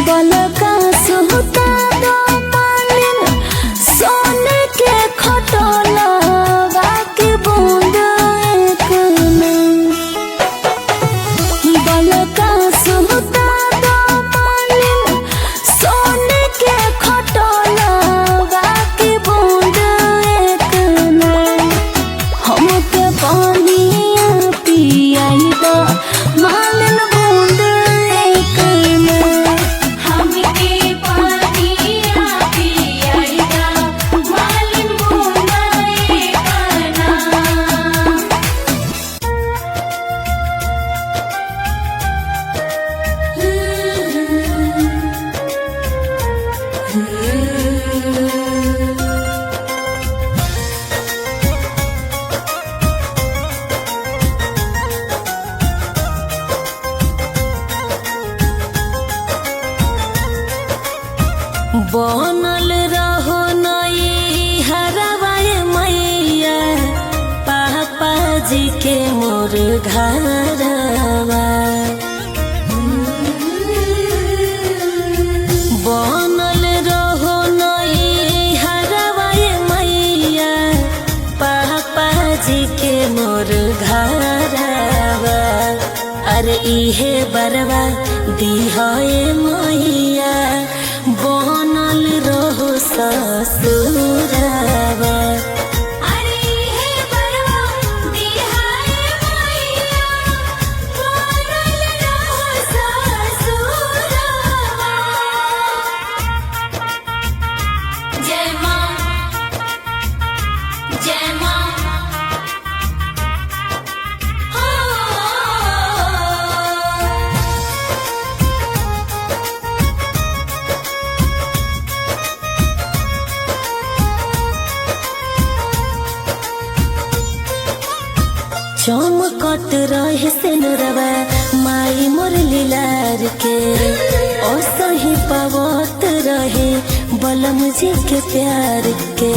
बलका सुता दो मालिन सोने के खटोला बाकी बूंद एक नहीं। बलका सुता दो मालिन सोने के खटोला बाकी बूंद एक नहीं। हमके पानिया पियाई दो मालिन बूंद एक नहीं। हमके पानिया पियाई दा मालिन बूंद एक ना। बनल रहो नई हरवाए मैया पापा जी के मोर घरवा। बनल रहो नई हरवाए मैया पापा जी के मोर घरवा। अरे इहे बरवा दिहाए मैया बनल रहो ससुरवा। अरे हे बरवा दिहाए मैया बनल रहो ससुरवा। जय मां जय मां हो। चमकत रहे सिनुरवा माई मोर लीलार के ओ सही पावत रहे बलम जी के प्यार के।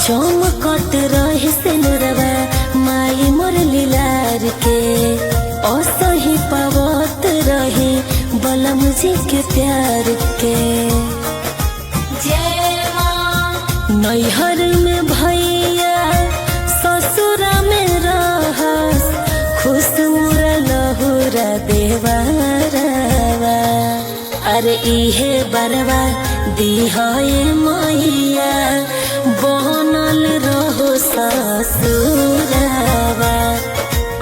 चमकत रहे सिनुरवा माई मोर लीलार के ओ सही पावत रहे बलम जी के प्यार के। जय मां नैहर में भैया ससुरा में रहस खुश मुरा लहुरा देवरवा। अरे इहे बरवा दिहाए मैया बनल रहो ससुरवा।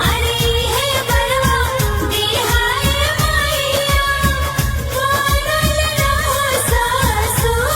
अरे हे बरवा दिहाए मैया बनल रहो ससुरवा।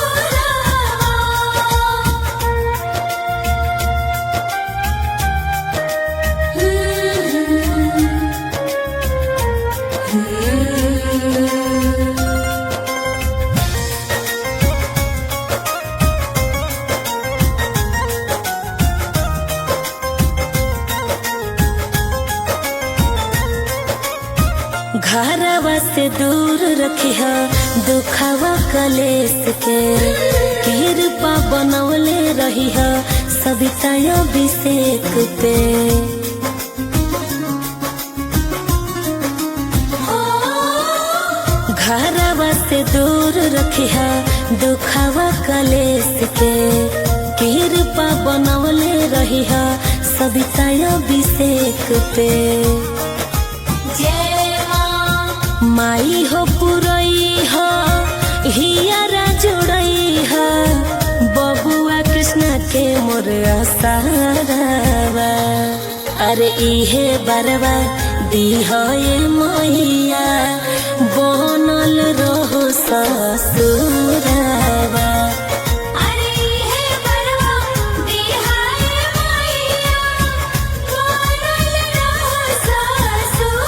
घरवा से दूर रखिया दुखवा कलेस के कृपा बनौले रहिया सविता अभिषेक पे। घरवा से दूर रखिया दुखवा कलेस के कृपा बनौले रहिया सविता अभिषेक पे। जय माई हो पुरई हो हियारा जुड़ई हो बबुआ कृष्ण के मोर आसारवा। अरे इहे बरवा दिहाए मैया बनल रहो ससुरवा। अरे हे बरवा दिहाए मैया बनल रहो ससुरवा।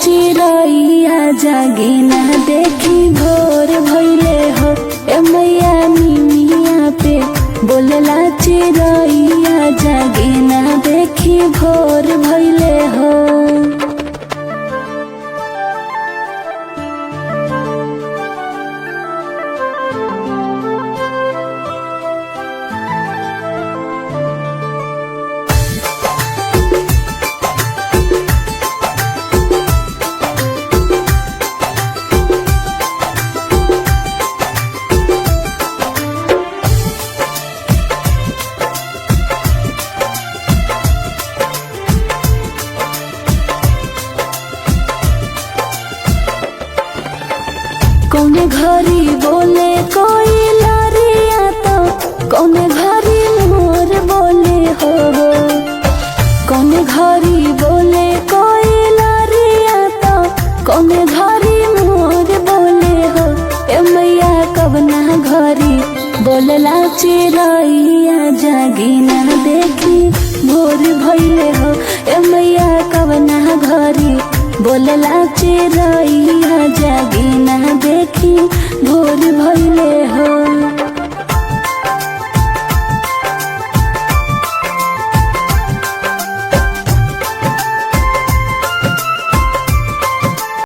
चिरैया जागी ना देखी भोर भइले हो ए मैया निमिया पे बोलला चिरैया जागी ना देखी भोर भइले हो। कौने घरी बोले कोई लारिया तो कौने घरी मोर बोले हो। कौने घरी बोले कोई लारिया तो कौने घरी मोर बोले हो ए मैया कवना घरी बोलला चिरैया जागी ना देखी भोर भइले हो ए मैया कवना घरी बोलला चिरैया